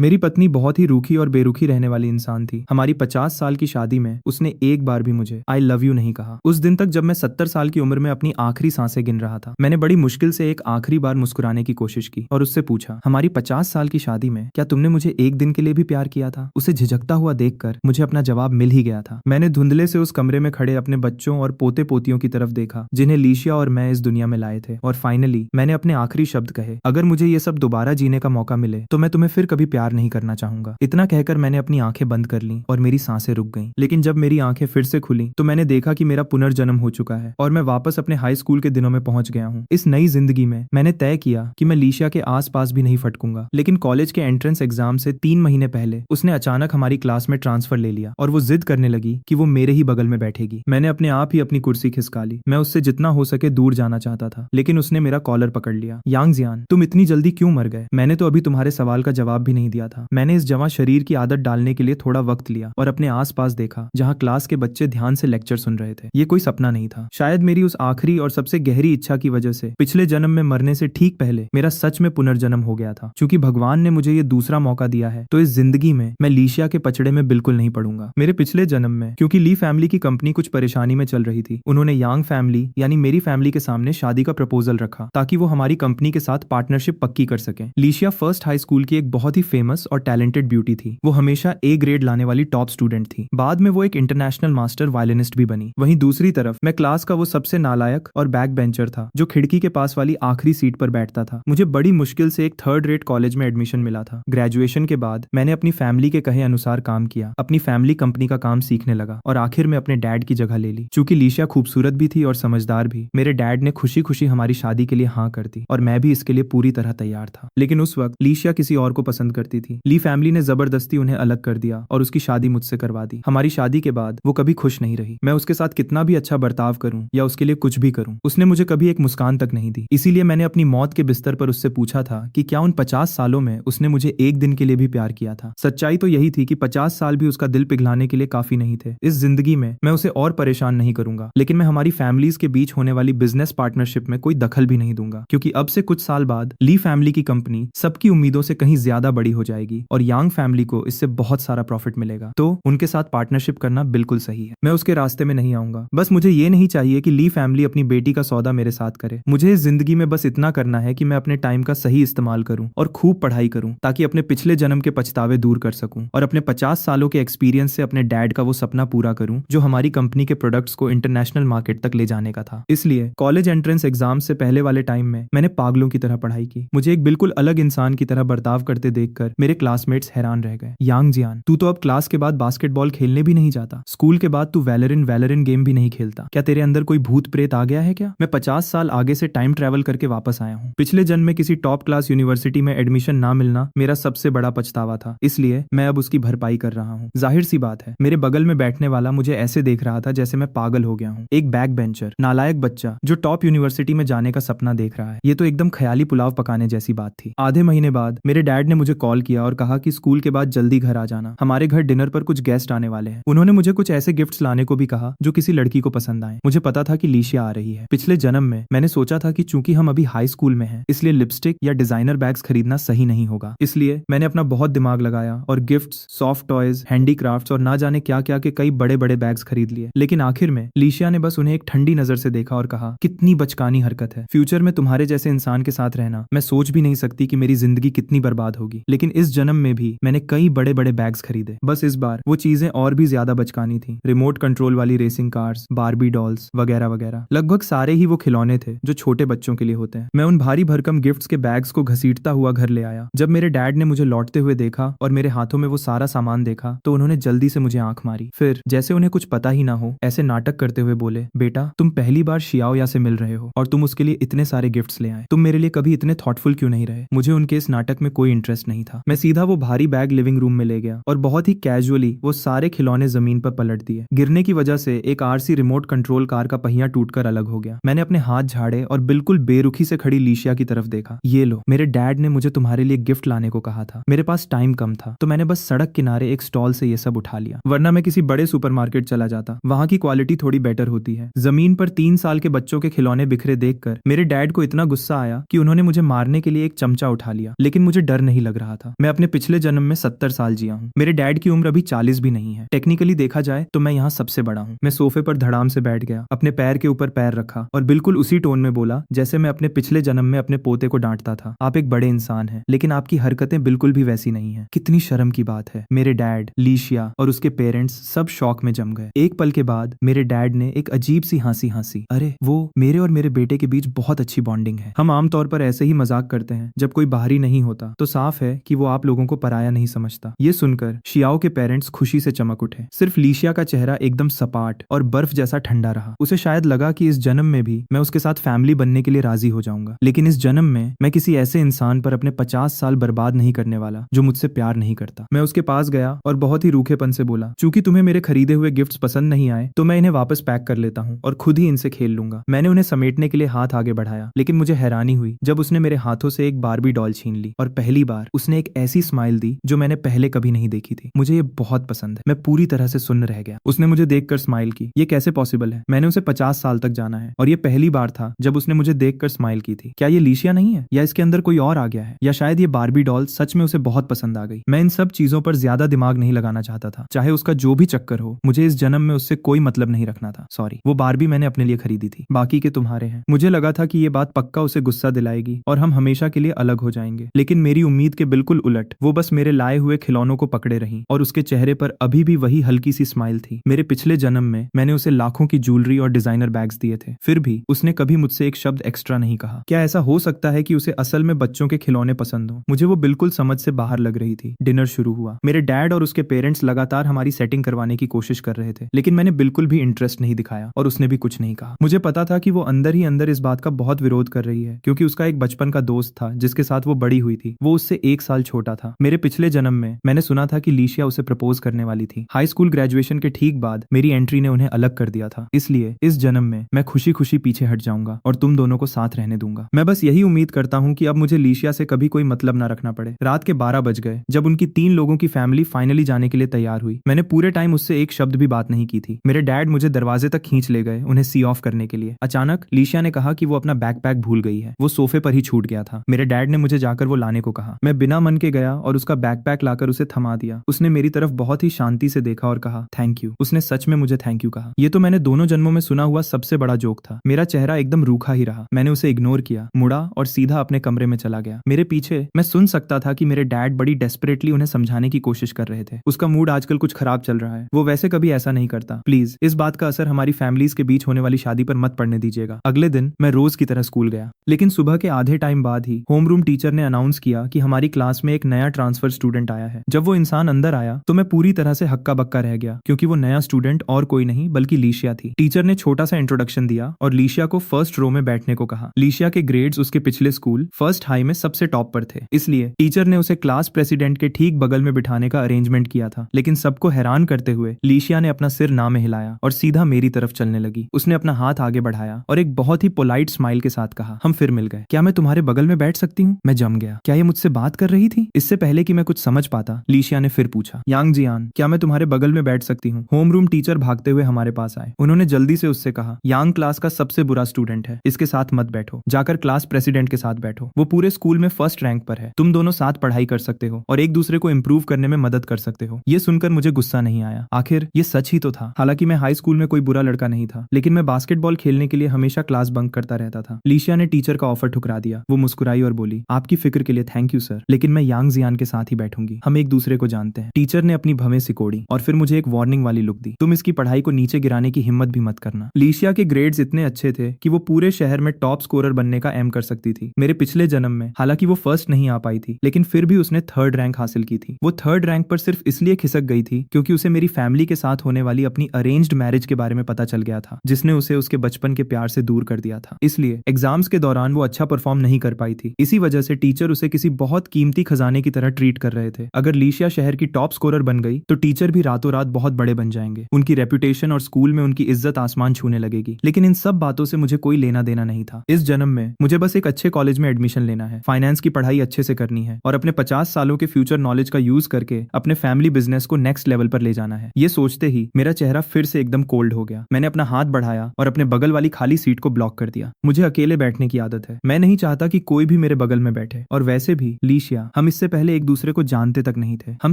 मेरी पत्नी बहुत ही रूखी और बेरुखी रहने वाली इंसान थी। हमारी 50 साल की शादी में उसने एक बार भी मुझे आई लव यू नहीं कहा। उस दिन तक जब मैं 70 साल की उम्र में अपनी आखिरी सांसें गिन रहा था, मैंने बड़ी मुश्किल से एक आखिरी बार मुस्कुराने की कोशिश की और उससे पूछा, हमारी 50 साल की शादी में क्या तुमने मुझे एक दिन के लिए भी प्यार किया था? उसे झिझकता हुआ देखकर मुझे अपना जवाब मिल ही गया था। मैंने धुंधले से उस कमरे में खड़े अपने बच्चों और पोते पोतियों की तरफ देखा जिन्हें लीशिया और मैं इस दुनिया में लाए थे, और फाइनली मैंने अपने आखिरी शब्द कहे, अगर मुझे ये सब दोबारा जीने का मौका मिले तो मैं तुम्हें फिर कभी प्यार नहीं करना चाहूंगा। इतना कहकर मैंने अपनी आंखें बंद कर ली और मेरी सांसें रुक गईं। लेकिन जब मेरी आंखें फिर से खुली तो मैंने देखा कि मेरा पुनर्जन्म हो चुका है और मैं वापस अपने हाई स्कूल के दिनों में पहुंच गया हूं। इस नई जिंदगी में मैंने तय किया कि मैं लीशिया के आसपास भी नहीं फटकूंगा। लेकिन कॉलेज के एंट्रेंस एग्जाम से 3 महीने पहले उसने अचानक हमारी क्लास में ट्रांसफर ले लिया और वो जिद करने लगी कि वो मेरे ही बगल में बैठेगी। मैंने अपने आप ही अपनी कुर्सी खिसका ली। मैं उससे जितना हो सके दूर जाना चाहता था, लेकिन उसने मेरा कॉलर पकड़ लिया। यांग जियान, तुम इतनी जल्दी क्यों मर गए? मैंने तो अभी तुम्हारे सवाल का जवाब भी नहीं दिया था। मैंने इस जवां शरीर की आदत डालने के लिए थोड़ा वक्त लिया और अपने आसपास देखा जहां क्लास के बच्चे ध्यान से लेक्चर सुन रहे थे। ये कोई सपना नहीं था। शायद मेरी उस आखिरी और सबसे गहरी इच्छा की वजह से पिछले जन्म में मरने से ठीक पहले मेरा सच में पुनर्जन्म हो गया था। क्योंकि भगवान ने मुझे ये दूसरा मौका दिया है तो इस जिंदगी में मैं लीशिया के पचड़े में बिल्कुल नहीं पड़ूंगा। मेरे पिछले जन्म में क्योंकि ली फैमिली की कंपनी कुछ परेशानी में चल रही थी, उन्होंने यांग फैमिली यानी मेरी फैमिली के सामने शादी का प्रपोजल रखा ताकि वो हमारी कंपनी के साथ पार्टनरशिप पक्की कर सके। लीशिया फर्स्ट हाई स्कूल की एक बहुत ही फेमस और टैलेंटेड ब्यूटी थी। वो हमेशा ए ग्रेड लाने वाली टॉप स्टूडेंट थी। बाद में वो एक इंटरनेशनल मास्टर वायलिनिस्ट भी बनी। वहीं दूसरी तरफ मैं क्लास का वो सबसे नालायक और बैक बेंचर था जो खिड़की के पास वाली आखिरी सीट पर बैठता था। मुझे बड़ी मुश्किल से एक 3rd रेट कॉलेज में एडमिशन मिला था। ग्रेजुएशन के बाद मैंने अपनी फैमिली के कहे अनुसार काम किया, अपनी फैमिली कंपनी का काम सीखने लगा और आखिर में अपने डैड की जगह ले ली। चूंकि लीशिया खूबसूरत भी थी और समझदार भी, मेरे डैड ने खुशी खुशी हमारी शादी के लिए हाँ कर दी और मैं भी इसके लिए पूरी तरह तैयार था। लेकिन उस वक्त लीशिया किसी और को पसंद करती थी। ली फैमिली ने जबरदस्ती उन्हें अलग कर दिया और उसकी शादी मुझसे करवा दी। हमारी शादी के बाद वो कभी खुश नहीं रही। मैं उसके साथ कितना भी अच्छा बर्ताव करूं या उसके लिए कुछ भी करूं, उसने मुझे कभी एक मुस्कान तक नहीं दी। इसीलिए मैंने अपनी मौत के बिस्तर पर उससे पूछा था कि क्या उन 50 सालों में उसने मुझे एक दिन के लिए भी प्यार किया था। सच्चाई तो यही थी कि 50 साल भी उसका दिल पिघलाने के लिए काफी नहीं थे। इस जिंदगी में मैं उसे और परेशान नहीं करूंगा, लेकिन मैं हमारी फैमिलीज के बीच होने वाली बिजनेस पार्टनरशिप में कोई दखल भी नहीं दूंगा। क्योंकि अब से कुछ साल बाद ली फैमिली की कंपनी सबकी उम्मीदों से कहीं ज्यादा बड़ी हो जाएगी और यांग फैमिली को इससे बहुत सारा प्रॉफिट मिलेगा। तो उनके साथ पार्टनरशिप करना बिल्कुल सही है। मैं उसके रास्ते में नहीं आऊंगा। बस मुझे ये नहीं चाहिए कि ली फैमिली अपनी बेटी का सौदा मेरे साथ करे। मुझे इस जिंदगी में बस इतना करना है कि मैं अपने टाइम का सही इस्तेमाल करूं और खूब पढ़ाई करूं ताकि अपने पिछले जन्म के पछतावे दूर कर सकूं और अपने 50 सालों के एक्सपीरियंस से अपने डैड का वो सपना पूरा करूं जो हमारी कंपनी के प्रोडक्ट्स को इंटरनेशनल मार्केट तक ले जाने का था। इसलिए कॉलेज एंट्रेंस एग्जाम से पहले वाले टाइम में मैंने पागलों की तरह पढ़ाई की। मुझे एक बिल्कुल अलग इंसान की तरह बर्ताव करते देखकर मेरे क्लासमेट्स हैरान रह गए। यांग जियान, तू तो अब क्लास के बाद बास्केटबॉल खेलने भी नहीं जाता। स्कूल के बाद तू वैलोरेंट गेम भी नहीं खेलता। क्या तेरे अंदर कोई भूत प्रेत आ गया है क्या? मैं 50 साल आगे से टाइम ट्रैवल करके वापस आया हूँ। पिछले जन्म में किसी टॉप क्लास यूनिवर्सिटी में एडमिशन ना मिलना मेरा सबसे बड़ा पछतावा था, इसलिए मैं अब उसकी भरपाई कर रहा हूँ। जाहिर सी बात है, मेरे बगल में बैठने वाला मुझे ऐसे देख रहा था जैसे मैं पागल हो गया हूँ। एक बैक बेंचर, नालायक बच्चा जो टॉप यूनिवर्सिटी में जाने का सपना देख रहा है। ये तो एकदम ख्याली पुलाव पकाने जैसी बात थी। आधे महीने बाद मेरे डैड ने मुझे कॉल किया और कहा कि स्कूल के बाद जल्दी घर आ जाना, हमारे घर डिनर पर कुछ गेस्ट आने वाले हैं। उन्होंने मुझे कुछ ऐसे गिफ्ट्स लाने को भी कहा जो किसी लड़की को पसंद आए। मुझे पता था कि लीशिया आ रही है। पिछले जन्म में मैंने सोचा था कि चूंकि हम अभी हाई स्कूल में हैं, इसलिए लिपस्टिक या डिजाइनर बैग्स खरीदना सही नहीं होगा। इसलिए मैंने अपना बहुत दिमाग लगाया और गिफ्ट्स, सॉफ्ट टॉयज, हैंडीक्राफ्ट्स और ना जाने क्या क्या के कई बड़े बड़े बैग्स खरीद लिए। लेकिन आखिर में लीशिया ने बस उन्हें एक ठंडी नजर से देखा और कहा, कितनी बचकानी हरकत है। फ्यूचर में तुम्हारे जैसे इंसान के साथ रहना, मैं सोच भी नहीं सकती कि मेरी जिंदगी कितनी बर्बाद होगी। लेकिन इस जन्म में भी मैंने कई बड़े बड़े बैग्स खरीदे। बस इस बार वो चीजें और भी ज्यादा बचकानी थी। रिमोट कंट्रोल वाली रेसिंग कार्स, बारबी डॉल्स वगैरह वगैरह। लगभग सारे ही वो खिलौने थे जो छोटे बच्चों के लिए होते हैं। मैं उन भारी भरकम गिफ्ट्स के बैग्स को घसीटता हुआ घर ले आया। जब मेरे डैड ने मुझे लौटते हुए देखा और मेरे हाथों में वो सारा सामान देखा तो उन्होंने जल्दी से मुझे आंख मारी। फिर जैसे उन्हें कुछ पता ही ना हो ऐसे नाटक करते हुए बोले, बेटा तुम पहली बार शियाओया से मिल रहे हो और तुम उसके लिए इतने सारे गिफ्ट्स ले आए। तुम मेरे लिए कभी इतने थॉटफुल क्यों नहीं रहे? मुझे उनके इस नाटक में कोई इंटरेस्ट नहीं था। मैं सीधा वो भारी बैग लिविंग रूम में ले गया और बहुत ही कैजुअली वो सारे खिलौने जमीन पर पलट दिए। गिरने की वजह से एक आरसी रिमोट कंट्रोल कार का पहिया टूटकर अलग हो गया। मैंने अपने हाथ झाड़े और बिल्कुल बेरुखी से खड़ी लीशिया की तरफ देखा। ये लो, मेरे डैड ने मुझे तुम्हारे लिए गिफ्ट लाने को कहा था। मेरे पास टाइम कम था तो मैंने बस सड़क किनारे एक स्टॉल से ये सब उठा लिया, वरना मैं किसी बड़े सुपरमार्केट चला जाता। वहां की क्वालिटी थोड़ी बेटर होती है। जमीन पर 3 साल के बच्चों के खिलौने बिखरे देखकर मेरे डैड को इतना गुस्सा आया कि उन्होंने मुझे मारने के लिए एक चमचा उठा लिया। लेकिन मुझे डर नहीं लग रहा था था। मैं अपने पिछले जन्म में 70 साल जिया हूँ। मेरे डैड की उम्र अभी 40 भी नहीं है। टेक्निकली देखा जाए तो मैं यहाँ सबसे बड़ा हूँ। मैं सोफे पर धड़ाम से बैठ गया, अपने पैर के ऊपर पैर रखा और बिल्कुल उसी टोन में बोला जैसे मैं अपने पिछले जन्म में अपने पोते को डांटता था। आप एक बड़े इंसान हैं, लेकिन आपकी हरकतें बिल्कुल भी वैसी नहीं है। कितनी शर्म की बात है। मेरे डैड, लीशिया और उसके पेरेंट्स सब शौक में जम गए। एक पल के बाद मेरे डैड ने एक अजीब सी हंसी हंसी। अरे वो मेरे और मेरे बेटे के बीच बहुत अच्छी बॉन्डिंग है। हम आमतौर पर ऐसे ही मजाक करते हैं जब कोई बाहरी नहीं होता, तो साफ है कि वो आप लोगों को पराया नहीं समझता। ये सुनकर शियाओ के पेरेंट्स खुशी से चमक उठे। सिर्फ लीशिया का चेहरा एकदम सपाट और बर्फ जैसा ठंडा रहा। उसे शायद लगा कि इस जन्म में भी मैं उसके साथ फैमिली बनने के लिए राजी हो जाऊंगा, लेकिन इस जन्म में मैं किसी ऐसे इंसान पर अपने 50 साल बर्बाद नहीं करने वाला जो मुझसे प्यार नहीं करता। मैं उसके पास गया और बहुत ही रूखेपन से बोला, चूंकि तुम्हें मेरे खरीदे हुए गिफ्ट्स पसंद नहीं आए तो मैं इन्हें वापस पैक कर लेता हूँ और खुद ही इनसे खेल लूंगा। मैंने उन्हें समेटने के लिए हाथ आगे बढ़ाया, लेकिन मुझे हैरानी हुई जब उसने मेरे हाथों से एक बारबी डॉल छीन ली और पहली बार उसने एक ऐसी स्माइल दी जो मैंने पहले कभी नहीं देखी थी। मुझे ये बहुत पसंद है। मैं पूरी तरह से सुन्न रह गया। उसने मुझे देखकर स्माइल की। ये कैसे पॉसिबल है? मैंने उसे 50 साल तक जाना है और ये पहली बार था जब उसने मुझे देखकर स्माइल की थी। क्या ये लीशिया नहीं है, या इसके अंदर कोई और आ गया है, या शायद ये बारबी डॉल सच में उसे बहुत पसंद आ गई। मैं इन सब चीजों पर ज्यादा दिमाग नहीं लगाना चाहता था, चाहे उसका जो भी चक्कर हो। मुझे इस जन्म में उससे कोई मतलब नहीं रखना था। सॉरी, वो बारबी मैंने अपने लिए खरीदी थी, बाकी के तुम्हारे हैं। मुझे लगा था कि ये बात पक्का उसे गुस्सा दिलाएगी और हम हमेशा के लिए अलग हो जाएंगे, लेकिन मेरी उम्मीद के बिल्कुल उलट वो बस मेरे लाए हुए खिलौनों को पकड़े रही और उसके चेहरे पर अभी भी वही हल्की सी स्माइल थी। मेरे पिछले जन्म में मैंने उसे लाखों की ज्वेलरी और डिजाइनर बैग्स दिए थे, फिर भी उसने कभी मुझसे एक शब्द एक्स्ट्रा नहीं कहा। क्या ऐसा हो सकता है कि उसे असल में बच्चों के खिलौने पसंद हो? मुझे वो बिल्कुल समझ से बाहर लग रही थी। डिनर शुरू हुआ। मेरे डैड और उसके पेरेंट्स लगातार हमारी सेटिंग करवाने की कोशिश कर रहे थे, लेकिन मैंने बिल्कुल भी इंटरेस्ट नहीं दिखाया और उसने भी कुछ नहीं कहा। मुझे पता था कि वो अंदर ही अंदर इस बात का बहुत विरोध कर रही है, क्योंकि उसका एक बचपन का दोस्त था जिसके साथ वो बड़ी हुई थी। वो उससे 1 साल छोटा था। मेरे पिछले जन्म में मैंने सुना था कि लीशिया उसे प्रपोज करने वाली थी। हाई स्कूल ग्रेजुएशन के ठीक बाद मेरी एंट्री ने उन्हें अलग कर दिया था, इसलिए इस जन्म में मैं खुशी खुशी पीछे हट जाऊंगा और तुम दोनों को साथ रहने दूंगा। मैं बस यही उम्मीद करता हूँ कि अब मुझे लीशिया से कभी कोई मतलब ना रखना पड़े। रात के 12 बज गए जब उनकी 3 लोगों की फैमिली फाइनली जाने के लिए तैयार हुई। मैंने पूरे टाइम उससे एक शब्द भी बात नहीं की थी। मेरे डैड मुझे दरवाजे तक खींच ले गए उन्हें सी ऑफ करने के लिए। अचानक लीशिया ने कहा कि वो अपना बैकपैक भूल गई है, वो सोफे पर ही छूट गया था। मेरे डैड ने मुझे जाकर वो लाने को कहा। मैं बिना मन के गया और उसका बैकपैक लाकर उसे थमा दिया। उसने मेरी तरफ बहुत ही शांति से देखा और कहा, थैंक यू। उसने सच में मुझे थैंक यू कहा। ये तो मैंने दोनों जन्मों में सुना हुआ सबसे बड़ा जोक था। मेरा चेहरा एकदम रूखा ही रहा। मैंने उसे इग्नोर किया, मुड़ा और सीधा अपने कमरे में चला गया। मेरे पीछे मैं सुन सकता था कि मेरे डैड बड़ी डेस्परेटली उन्हें समझाने की कोशिश कर रहे थे। उसका मूड आजकल कुछ खराब चल रहा है, वो वैसे कभी ऐसा नहीं करता। प्लीज इस बात का असर हमारी फैमिलीज के बीच होने वाली शादी पर मत पड़ने दीजिएगा। अगले दिन मैं रोज की तरह स्कूल गया, लेकिन सुबह के आधे टाइम बाद ही होमरूम टीचर ने अनाउंस किया कि हमारी क्लास में एक नया ट्रांसफर स्टूडेंट आया है। जब वो इंसान अंदर आया तो मैं पूरी तरह से हक्का बक्का रह गया, क्योंकि वो नया स्टूडेंट और कोई नहीं बल्कि लीशिया थी। टीचर ने छोटा सा इंट्रोडक्शन दिया और लीशिया को फर्स्ट रो में बैठने को कहा। लीशिया के ग्रेड्स उसके पिछले स्कूल फर्स्ट हाई में सबसे टॉप पर थे, इसलिए टीचर ने उसे क्लास प्रेसिडेंट के ठीक बगल में बिठाने का अरेंजमेंट किया था। लेकिन सबको हैरान करते हुए लीशिया ने अपना सिर ना में हिलाया और सीधा मेरी तरफ चलने लगी। उसने अपना हाथ आगे बढ़ाया और एक बहुत ही पोलाइट स्माइल के साथ कहा, हम फिर मिल गए। क्या मैं तुम्हारे बगल में बैठ सकती हूँ? मैं जम गया। क्या ये मुझसे बात कर रही थी? इससे पहले कि मैं कुछ समझ पाता, लीशिया ने फिर पूछा, यांग जियान, क्या मैं तुम्हारे बगल में बैठ सकती हूँ? होमरूम टीचर भागते हुए हमारे पास आए। उन्होंने जल्दी से उससे कहा, यांग क्लास का सबसे बुरा स्टूडेंट है, इसके साथ मत बैठो, जाकर क्लास प्रेसिडेंट के साथ बैठो। वो पूरे स्कूल में फर्स्ट रैंक पर है। तुम दोनों साथ पढ़ाई कर सकते हो और एक दूसरे को इम्प्रूव करने में मदद कर सकते हो। ये सुनकर मुझे गुस्सा नहीं आया, आखिर ये सच ही तो था। हालांकि मैं हाई स्कूल में कोई बुरा लड़का नहीं था, लेकिन मैं बास्केटबॉल खेलने के लिए हमेशा क्लास बंक करता रहता था। लीशिया ने टीचर का ऑफर ठुकरा दिया। वो मुस्कुराई और बोली, आपकी फिक्र के लिए थैंक यू सर, लेकिन मैं यांग जियान के साथ ही बैठूंगी, हम एक दूसरे को जानते हैं। टीचर ने अपनी भवें सिकोड़ी और फिर मुझे एक वार्निंग वाली लुक दी, तुम इसकी पढ़ाई को नीचे गिराने की हिम्मत भी मत करना। लीशिया के ग्रेड्स इतने अच्छे थे कि वो पूरे शहर में टॉप स्कोरर बनने का एम कर सकती थी। मेरे पिछले जन्म में हालांकि वो फर्स्ट नहीं आ पाई थी, लेकिन फिर भी उसने 3rd रैंक हासिल की थी। वो 3rd रैंक पर सिर्फ इसलिए खिसक गई थी क्योंकि उसे मेरी फैमिली के साथ होने वाली अपनी अरेंज्ड मैरिज के बारे में पता चल गया था, जिसने उसे उसके बचपन के प्यार से दूर कर दिया था। इसलिए एग्जाम्स के दौरान वो अच्छा परफॉर्म नहीं कर पाई थी। इसी वजह से टीचर उसे किसी बहुत कीमती खजाने की तरह ट्रीट कर रहे थे। अगर लीशिया शहर की टॉप स्कोरर बन गई तो टीचर भी रातों रात बहुत बड़े बन जाएंगे, उनकी रेपुटेशन और स्कूल में उनकी इज्जत आसमान छूने लगेगी। लेकिन इन सब बातों से मुझे कोई लेना देना नहीं था। इस जन्म में मुझे बस एक अच्छे कॉलेज में एडमिशन लेना है, फाइनेंस की पढ़ाई अच्छे से करनी है और अपने 50 सालों के फ्यूचर नॉलेज का यूज करके अपने फैमिली बिजनेस को नेक्स्ट लेवल पर ले जाना है। ये सोचते ही मेरा चेहरा फिर से एकदम कोल्ड हो गया। मैंने अपना हाथ बढ़ाया और अपने बगल वाली खाली सीट को ब्लॉक कर दिया। मुझे अकेले बैठने की आदत है, मैं नहीं चाहता कि कोई भी मेरे बगल में बैठे। और वैसे भी लीशिया हम इससे पहले एक दूसरे को जानते तक नहीं थे। हम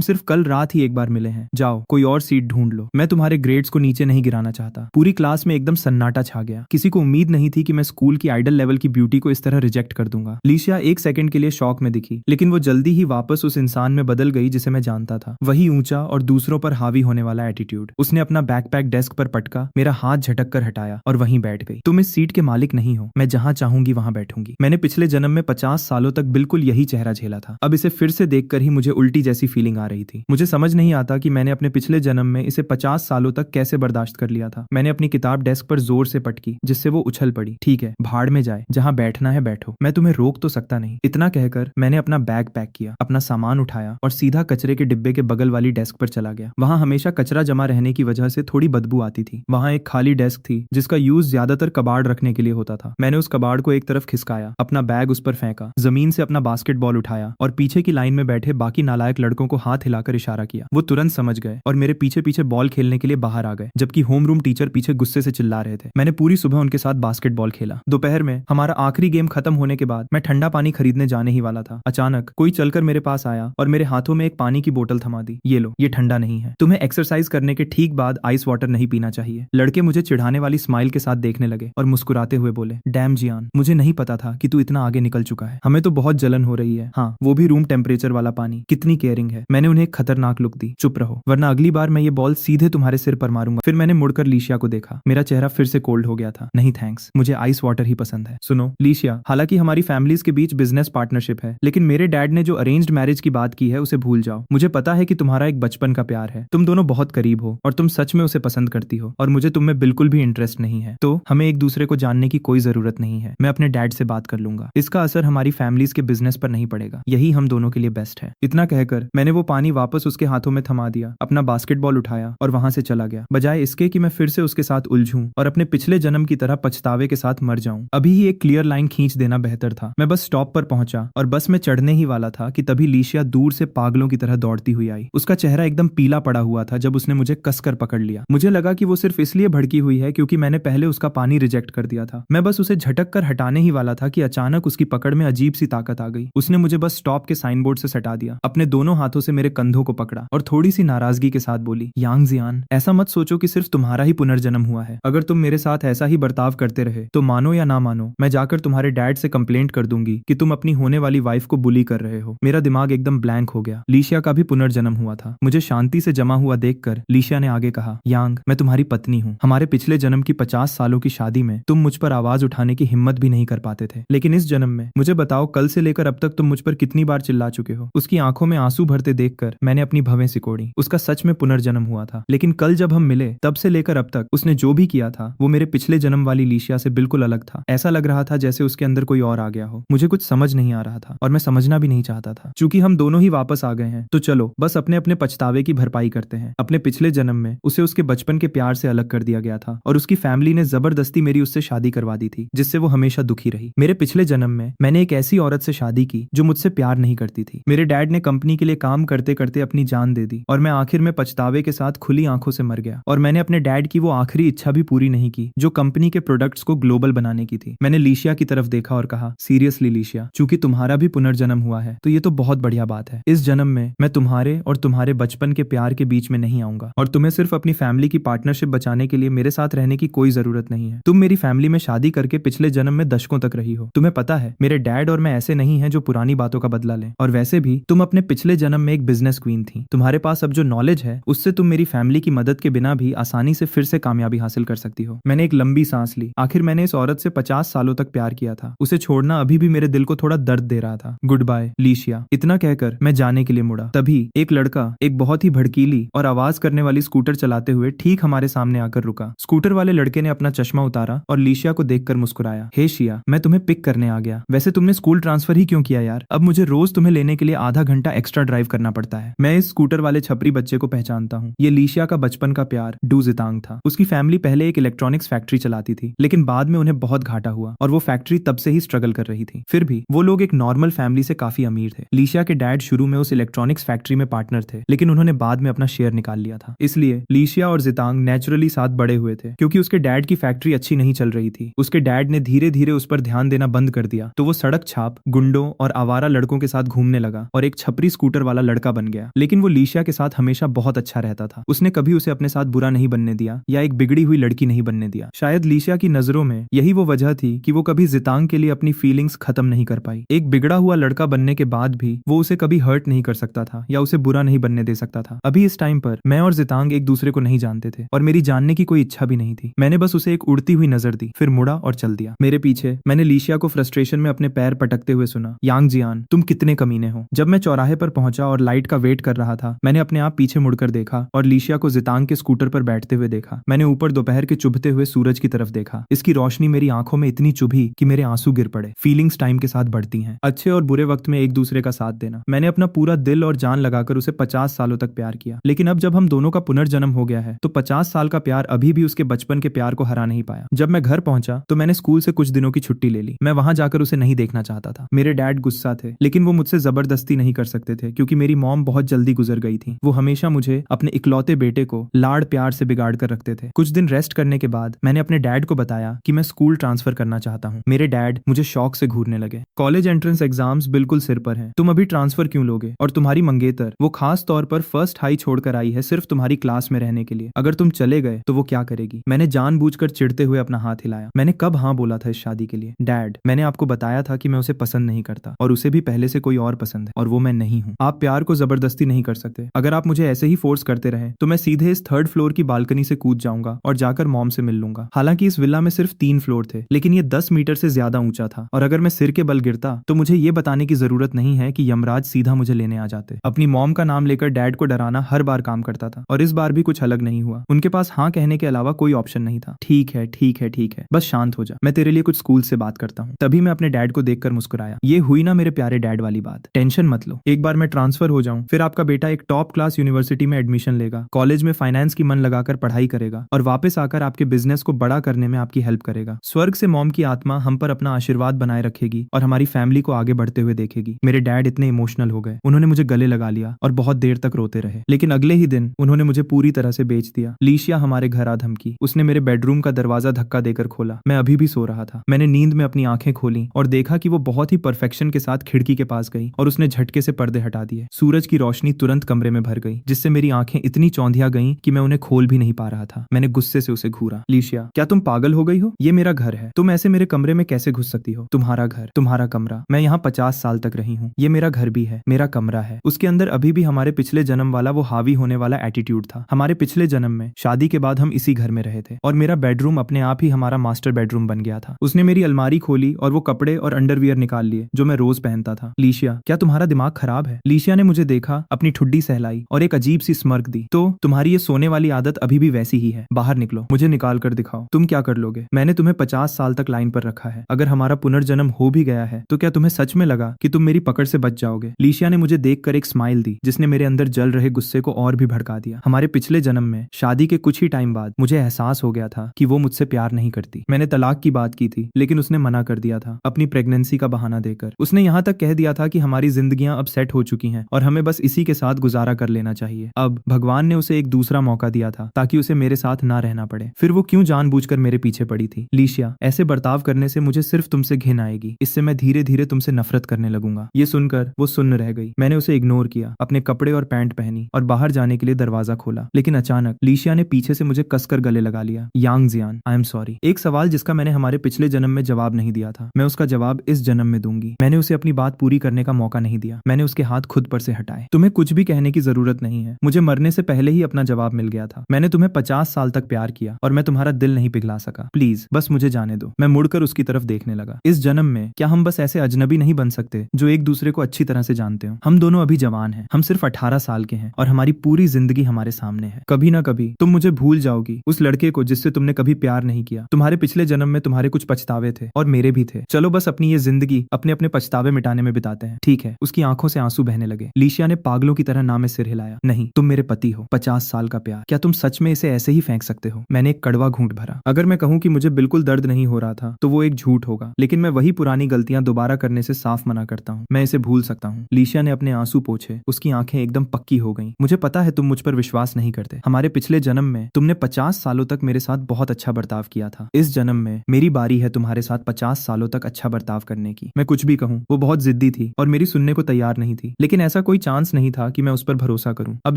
सिर्फ कल रात ही एक बार मिले हैं। जाओ कोई और सीट ढूंढ लो। मैं तुम्हारे ग्रेड्स को नीचे नहीं गिराना चाहता। पूरी क्लास में एकदम सन्नाटा छा गया। किसी को उम्मीद नहीं थी कि मैं स्कूल की आइडल लेवल की ब्यूटी को इस तरह रिजेक्ट कर दूंगा। लीशिया एक सेकंड के लिए शॉक में दिखी, लेकिन वो जल्दी ही वापस उस इंसान में बदल गई जिसे मैं जानता था। वही ऊंचा और दूसरों पर हावी होने वाला एटीट्यूड। उसने अपना बैकपैक डेस्क पर पटका, मेरा हाथ झटक कर हटाया और वहीं बैठ गई। तुम इस सीट के मालिक नहीं हो। मैं जहां चाहूंगी वहां बैठूंगी। मैंने पिछले जन्म में 50 सालों तक बिल्कुल यही चेहरा झेला था। अब इसे फिर से देखकर ही मुझे उल्टी जैसी फीलिंग आ रही थी। मुझे समझ नहीं आता कि मैंने अपने पिछले जन्म में इसे 50 सालों तक कैसे बर्दाश्त कर लिया था। मैंने अपनी किताब डेस्क पर जोर से पटकी, जिससे वो उछल पड़ी। ठीक है, भाड़ में जाए, जहां बैठना है बैठो, मैं तुम्हें रोक तो सकता नहीं। इतना कहकर मैंने अपना बैग पैक किया, अपना सामान उठाया और सीधा कचरे के डिब्बे के बगल वाली डेस्क पर चला गया। वहां हमेशा कचरा जमा रहने की वजह से थोड़ी बदबू आती थी। वहां एक खाली डेस्क थी जिसका यूज ज्यादातर कबाड़ रखने के लिए होता था। मैंने उस कबाड़ को एक तरफ खिसकाया, अपना बैग उस पर फेंका, जमीन से अपना बास्केटबॉल उठाया और पीछे की लाइन में बैठे बाकी नालायक लड़कों को हाथ हिलाकर इशारा किया। वो तुरंत समझ गए और मेरे पीछे पीछे बॉल खेलने के लिए बाहर आ गए, जबकि होमरूम टीचर पीछे गुस्से से चिल्ला रहे थे। मैंने पूरी सुबह उनके साथ बास्केटबॉल खेला। दोपहर में हमारा आखिरी गेम खत्म होने के बाद मैं ठंडा पानी खरीदने जाने ही वाला था। अचानक कोई चलकर मेरे पास आया और मेरे हाथों में एक पानी की बोतल थमा दी। ये लो, ये ठंडा नहीं है। तुम्हें एक्सरसाइज करने के ठीक बाद आइस वाटर नहीं पीना चाहिए। लड़के मुझे चिढ़ाने वाली स्माइल के साथ देखने लगे और मुस्कुराते हुए बोले, डैम जियान, मुझे नहीं पता था कि तू इतना आगे निकल चुका है। हमें तो बहुत जलन हो रही है। हाँ, वो भी रूम टेम्परेचर वाला पानी। कितनी केयरिंग है। मैंने उन्हें एक खतरनाक लुक दी। चुप रहो, वरना अगली बार मैं ये बॉल सीधे तुम्हारे सिर पर मारूंगा। फिर मैंने मुड़कर लीशिया को देखा। मेरा चेहरा फिर से कोल्ड हो गया था। नहीं थैंक्स, मुझे आइस वाटर ही पसंद है। सुनो लीशिया, हालांकि हमारी फैमिलीज के बीच बिजनेस पार्टनरशिप है, लेकिन मेरे डैड ने जो अरेंज्ड मैरिज की बात की है उसे भूल जाओ। मुझे पता है कि तुम्हारा एक बचपन का प्यार है। तुम दोनों बहुत करीब हो और तुम सच में उसे पसंद करती हो और मुझे तुम में बिल्कुल भी इंटरेस्ट नहीं है। तो हमें एक दूसरे को जानने की कोई जरूरत नहीं है। मैं अपने डैड से बात कर लूंगा। इसका असर हमारी फैमिलीज के बिजनेस पर नहीं पड़ेगा। यही हम दोनों के लिए बेस्ट है। इतना कहकर मैंने वो पानी वापस उसके हाथों में थमा दिया, अपना बास्केटबॉल उठाया और वहां से चला गया, बजाय इसके कि मैं फिर से उसके साथ उलझूं और अपने पिछले जन्म की तरह पछतावे के साथ मर जाऊं। अभी ही एक क्लियर लाइन खींच देना बेहतर था। मैं बस स्टॉप पर पहुंचा और बस में चढ़ने ही वाला था कि तभी लीशिया दूर से पागलों की तरह दौड़ती हुई आई। उसका चेहरा एकदम पीला पड़ा हुआ था जब उसने मुझे कसकर पकड़ लिया। मुझे लगा कि वो सिर्फ इसलिए भड़की हुई है क्योंकि मैंने पहले उसका पानी रिजेक्ट कर दिया था। मैं बस उसे झटक कर हटाने ही वाला था कि अचानक उसकी पकड़ में अजीब सी ताकत आ गई। उसने मुझे बस स्टॉप के साइन बोर्ड से सटा दिया, अपने दोनों हाथों से मेरे कंधों को पकड़ा और थोड़ी सी नाराजगी के साथ बोली, यांग जियान, ऐसा मत सोचो कि सिर्फ तुम्हारा ही पुनर्जन्म हुआ है। अगर तुम मेरे साथ ऐसा ही बर्ताव करते रहे तो मानो या ना मानो, मैं जाकर तुम्हारे डैड से कंप्लेंट कर दूंगी कि तुम अपनी होने वाली वाइफ को बुली कर रहे हो। मेरा दिमाग एकदम ब्लैंक हो गया। लीशिया का भी पुनर्जन्म हुआ था। मुझे शांति से जमा हुआ देखकर लीशिया ने आगे कहा, यांग, मैं तुम्हारी पत्नी हूँ। हमारे पिछले जन्म की 50 सालों की शादी में तुम मुझ पर आवाज उठाने की हिम्मत भी नहीं कर पाते थे, लेकिन इस जन्म में मुझे बताओ, कल से लेकर अब तक तुम मुझ पर कितनी बार चिल्ला चुके हो। उसकी आंखों में आंसू भरते देखकर मैंने अपनी भवें सिकोड़ी। उसका सच में पुनर्जन्म हुआ था, लेकिन कल जब हम मिले तब से लेकर अब तक उसने जो भी किया था वो मेरे पिछले जन्म वाली लीशिया से बिल्कुल अलग था। ऐसा लग रहा था जैसे उसके अंदर कोई और आ गया हो। मुझे कुछ समझ नहीं आ रहा था और मैं समझना भी नहीं चाहता था। चूंकि हम दोनों ही वापस आ गए हैं तो चलो बस अपने अपने पछतावे की भरपाई करते हैं। अपने पिछले जन्म में उसे उसके बचपन के प्यार से अलग कर दिया गया था और उसकी फैमिली ने जबरदस्ती मेरी उससे शादी करवा दी थी, जिससे वो हमेशा दुखी रही। मेरे पिछले जन्म में मैंने एक ऐसी औरत से शादी की जो मुझसे प्यार नहीं करती थी। मेरे डैड ने कंपनी के लिए काम करते करते अपनी जान दे दी और मैं आखिर में पछतावे के साथ खुली आंखों से मर गया। और मैंने अपने डैड की वो आखिरी इच्छा भी पूरी नहीं की जो कंपनी के प्रोडक्ट्स को ग्लोबल बनाने की थी। मैंने लीशिया की तरफ देखा और कहा, सीरियसली लीशिया, चूंकि तुम्हारा भी पुनर्जन्म हुआ है तो ये तो बहुत बढ़िया बात है। इस जन्म में मैं तुम्हारे और तुम्हारे बचपन के प्यार के बीच में नहीं आऊंगा और तुम्हें सिर्फ अपनी फैमिली की पार्टनरशिप बचाने के लिए मेरे साथ रहने की कोई जरूरत नहीं है। तुम मेरी फैमिली में शादी करके पिछले जन्म में दशकों तक रही हो। तुम्हें पता है मेरे डैड और मैं ऐसे नहीं हैं जो पुरानी बातों का बदला लें। और वैसे भी तुम अपने पिछले जन्म में एक बिजनेस क्वीन थी। तुम्हारे पास अब जो नॉलेज है उससे तुम मेरी फैमिली की मदद के बिना भी आसानी से फिर से कामयाबी हासिल कर सकती हो। मैंने एक लंबी सांस ली। आखिर मैंने इस औरत से 50 सालों तक प्यार किया था। उसे छोड़ना अभी भी मेरे दिल को थोड़ा दर्द दे रहा था। Goodbye Leshia. इतना कहकर मैं जाने के लिए मुड़ा। तभी एक लड़का एक बहुत ही भड़कीली और आवाज करने वाली स्कूटर चलाते हुए ठीक हमारे सामने आकर रुका। स्कूटर वाले लड़के ने अपना चश्मा उतारा और लीशिया को देखकर मुस्कुराया। हे शिया, मैं तुम्हें पिक करने आ गया। वैसे तुमने स्कूल ट्रांसफर ही क्यों किया यार? अब मुझे रोज तुम्हें लेने के लिए आधा घंटा एक्स्ट्रा ड्राइव करना पड़ता है। मैं इस स्कूटर वाले छपरी बच्चे को पहचानता हूँ। ये लीशिया का बचपन का प्यार डू जितांग था। उसकी फैमिली पहले एक इलेक्ट्रॉनिक्स फैक्ट्री चलाती थी, लेकिन बाद में उन्हें बहुत घाटा हुआ और वो फैक्ट्री तब से ही स्ट्रगल कर रही थी। फिर भी वो लोग एक नॉर्मल फैमिली से काफी अमीर थे। लीशिया के डैड शुरू में उस इलेक्ट्रॉनिक्स फैक्ट्री में पार्टनर थे, लेकिन उन्होंने बाद में अपना शेयर निकाल लिया था। इसलिए लीशिया और जितांग नेचुरली साथ बड़े हुए थे। क्योंकि उसके डैड की फैक्ट्री अच्छी नहीं चल रही थी, उसके डैड ने धीरे धीरे उस पर ध्यान देना बंद कर दिया, तो वो सड़क छाप, गुंडों और आवारा लड़कों के साथ साथ घूमने लगा और एक छपरी स्कूटर वाला लड़का बन गया। लेकिन वो लीशिया के साथ हमेशा बहुत अच्छा रहता था। उसने कभी उसे अपने साथ बुरा नहीं बनने दिया या एक बिगड़ी हुई लड़की नहीं बनने दिया। शायद लीशिया की नजरों में यही वो वजह थी कि वो कभी जितांग के लिए अपनी फीलिंग्स खत्म नहीं कर पाई। एक बिगड़ा हुआ लड़का बनने के बाद भी वो उसे कभी हर्ट नहीं कर सकता था या उसे बुरा नहीं बनने दे सकता था। अभी इस टाइम पर मैं और जितांग एक दूसरे को नहीं जानते थे और मेरी जानने की कोई इच्छा भी नहीं थी। मैंने बस उसे एक उड़ती हुई नजर दी, फिर मुड़ा और चल दिया। मेरे पीछे मैंने लीशिया को फ्रस्ट्रेशन में अपने पैर पटकते हुए सुना, यांग जियान, तुम कितने कमीने हो। जब मैं चौराहे पर पहुंचा और लाइट का वेट कर रहा था, मैंने अपने आप पीछे मुड़कर देखा और लीशिया को जितांग के स्कूटर पर बैठते हुए देखा। मैंने ऊपर दोपहर के चुभते हुए सूरज की तरफ देखा। इसकी रोशनी मेरी आंखों में इतनी चुभी कि मेरे आंसू गिर पड़े। फीलिंग्स टाइम के साथ बढ़ती हैं। अच्छे और बुरे वक्त में एक दूसरे का साथ देना। मैंने अपना पूरा दिल और जान लगाकर उसे 50 सालों तक प्यार किया। लेकिन अब जब हम दोनों का पुनर्जन्म हो गया है तो 50 साल का प्यार अभी भी उसके बचपन के प्यार को हरा नहीं पाया। जब मैं घर पहुंचा तो मैंने स्कूल से कुछ दिनों की छुट्टी ले ली। मैं वहां जाकर उसे नहीं देखना चाहता था। मेरे डैड गुस्सा थे, लेकिन वो मुझसे जबरदस्ती नहीं कर सकते थे क्योंकि मेरी मॉम बहुत जल्दी गुजर गई थी। वो हमेशा मुझे अपने इकलौते बेटे को लाड़ प्यार से बिगाड़ कर रखते थे। कुछ दिन रेस्ट करने के बाद मैंने अपने डैड को बताया कि मैं स्कूल ट्रांसफर करना चाहता हूँ। मेरे डैड मुझे शौक से घूरने लगे। कॉलेज एंट्रेंस एग्जाम्स बिल्कुल सिर पर हैं। तुम अभी ट्रांसफर क्यों लोगे? और तुम्हारी मंगेतर वो खास तौर पर फर्स्ट हाई छोड़कर आई है सिर्फ तुम्हारी क्लास में रहने के लिए। अगर तुम चले गए तो वो क्या करेगी? मैंने जानबूझकर चिढ़ते हुए अपना हाथ हिलाया। मैंने कब हाँ बोला था इस शादी के लिए? डैड, मैंने आपको बताया था कि मैं उसे पसंद नहीं करता और उसे भी पहले से कोई और पसंद है और वो मैं नहीं हूँ। आप प्यार को जबरदस्ती नहीं कर सकते। अगर आप मुझे ऐसे ही फोर्स करते रहे तो मैं सीधे इस 3rd फ्लोर की बालकनी से कूद जाऊंगा और जाकर मॉम से मिल लूंगा। हालांकि इस विला में सिर्फ 3 फ्लोर थे, लेकिन ये 10 मीटर से ज्यादा ऊंचा था और अगर मैं सिर के बल गिरता तो मुझे ये बताने की जरूरत नहीं है कि यमराज सीधा मुझे लेने आ जाते। अपनी मॉम का नाम लेकर डैड को डराना हर बार काम करता था और इस बार भी कुछ अलग नहीं हुआ। उनके पास हाँ कहने के अलावा कोई ऑप्शन नहीं था। ठीक है ठीक है ठीक है, बस शांत हो जा, मैं तेरे लिए कुछ स्कूल से बात करता हूँ। तभी मैं अपने डैड को देखकर मुस्कुराया। ये हुई ना मेरे प्यारे डैड वाली बात। टेंशन मत लो, एक बार मैं ट्रांसफर हो जाऊं फिर आपका बेटा एक टॉप क्लास यूनिवर्सिटी में एडमिशन लेगा, कॉलेज में फाइनेंस की मन लगाकर पढ़ाई करेगा और वापस आकर आपके बिजनेस को बड़ा करने में आपकी हेल्प करेगा। स्वर्ग से मॉम की आत्मा हम पर अपना आशीर्वाद बनाए रखेगी और हमारी फैमिली को आगे बढ़ते हुए देखेगी। मेरे डैड इतने इमोशनल हो गए, उन्होंने मुझे गले लगा लिया और बहुत देर तक रोते रहे। लेकिन अगले ही दिन उन्होंने मुझे पूरी तरह से बेच दिया। लीशिया हमारे घर आ धमकी। उसने मेरे बेडरूम का दरवाजा धक्का देकर खोला। मैं अभी भी सो रहा था। मैंने नींद में अपनी आंखें खोली और देखा कि वो बहुत ही परफेक्शन के साथ खिड़की के पास गई और उसने झटके से पर्दे हटा दिए। सूरज की रोशनी तुरंत कमरे में भर गई, जिससे मेरी आंखें इतनी चौंधिया गईं कि मैं उन्हें खोल भी नहीं पा रहा था। मैंने गुस्से से उसे घूरा। लीशिया, क्या तुम पागल हो गई हो? ये मेरा घर है, तुम ऐसे मेरे कमरे में कैसे घुस सकती हो? तुम्हारा घर, तुम्हारा कमरा। मैं यहाँ 50 साल तक रही हूँ। ये मेरा घर भी है, मेरा कमरा है। उसके अंदर अभी भी हमारे पिछले जन्म वाला वो हावी होने वाला एटीट्यूड था। हमारे पिछले जन्म में शादी के बाद हम इसी घर में रहे थे और मेरा बेडरूम अपने आप ही हमारा मास्टर बेडरूम बन गया था। उसने मेरी अलमारी खोली और वो कपड़े और अंडरवियर निकाल लिए जो मैं रोज पहनता था। लीशिया, क्या तुम्हारा दिमाग खराब है? लीशिया ने मुझे देखा, अपनी ठुड्डी सहलाई और एक अजीब सी स्मर्क दी। तो तुम्हारी ये सोने वाली आदत अभी भी वैसी ही है। बाहर निकलो, मुझे निकाल कर दिखाओ, तुम क्या कर लोगे? मैंने तुम्हें 50 साल तक लाइन पर रखा है। अगर हमारा पुनर्जन्म हो भी गया है तो क्या तुम्हें सच में लगा कि तुम मेरी पकड़ से बच जाओगे? लीशिया ने मुझे देखकर एक स्माइल दी जिसने मेरे अंदर जल रहे गुस्से को और भी भड़का दिया। हमारे पिछले जन्म में शादी के कुछ ही टाइम बाद मुझे एहसास हो गया था कि वो मुझसे प्यार नहीं करती। मैंने तलाक की बात की थी, लेकिन उसने मना कर दिया था अपनी प्रेगनेंसी का बहाना देकर। उसने यहाँ तक कह दिया था कि हमारी जिंदगियां अब सेट हो चुकी हैं और हमें बस इसी के साथ गुजारा कर लेना चाहिए। अब भगवान ने उसे एक दूसरा मौका दिया था ताकि उसे मेरे साथ ना रहना पड़े। फिर वो क्यों जानबूझकर मेरे पीछे पड़ी थी? लीशिया, ऐसे बर्ताव करने से मुझे सिर्फ तुमसे घिन आएगी। इससे मैं धीरे धीरे तुमसे नफरत करने लगूंगा। ये सुनकर वो सुन्न रह गई। मैंने उसे इग्नोर किया, अपने कपड़े और पैंट पहनी और बाहर जाने के लिए दरवाजा खोला। लेकिन अचानक लीशिया ने पीछे से मुझे कसकर गले लगा लिया। यांग जियान, आई एम सॉरी। एक सवाल जिसका मैंने हमारे पिछले जन्म में जवाब नहीं दिया था, मैं उसका जवाब इस जन्म में दूंगी। मैंने उसे अपनी बात पूरी करने का मौका नहीं दिया। मैंने उसके हाथ खुद पर से हटाए। तुम्हें कुछ भी कहने की जरूरत नहीं है। मुझे मरने से पहले ही अपना जवाब मिल गया था। मैंने तुम्हें 50 साल तक प्यार किया और मैं तुम्हारा दिल नहीं पिघला सका। प्लीज बस मुझे जाने दो। मैं मुड़कर उसकी तरफ देखने लगा। इस जन्म में क्या हम बस ऐसे अजनबी नहीं बन सकते जो एक दूसरे को अच्छी तरह से जानते हो? हम दोनों अभी जवान हैं, हम सिर्फ 18 साल के हैं और हमारी पूरी जिंदगी हमारे सामने है। कभी ना कभी तुम मुझे भूल जाओगी, उस लड़के को जिससे तुमने कभी प्यार नहीं किया। तुम्हारे पिछले जन्म में तुम्हारे कुछ पछतावे थे और मेरे भी थे। चलो बस अपनी ये जिंदगी अपने अपने पछतावे मिटाने में बिताते हैं, ठीक है? उसकी आंखों से आंसू बहने लगे। लीशिया ने पागलों की तरह ना में सिर हिलाया। नहीं, तुम मेरे पति हो। 50 साल का प्यार, क्या तुम सच में इसे ऐसे ही फेंक सकते हो? मैंने एक कड़वा घूंट भरा। अगर मैं कहूं कि मुझे बिल्कुल दर्द नहीं हो रहा था तो वो एक झूठ होगा, लेकिन मैं वही पुरानी गलतियां दोबारा करने से साफ मना करता हूँ। मैं इसे भूल सकता हूँ। लीशिया ने अपने आंसू पोंछे। उसकी आंखें एकदम पक्की हो गईं। मुझे पता है तुम मुझ पर विश्वास नहीं करते। हमारे पिछले जन्म में तुमने 50 सालों तक मेरे साथ बहुत अच्छा बर्ताव किया था। इस जन्म में मेरी बारी है तुम्हारे साथ 50 सालों तक अच्छा बर्ताव करने की। मैं कुछ भी कहूँ, वो बहुत जिद्दी थी और मेरी सुनने को तैयार नहीं थी, लेकिन ऐसा कोई चांस नहीं था कि मैं उस पर भरोसा करूं। अब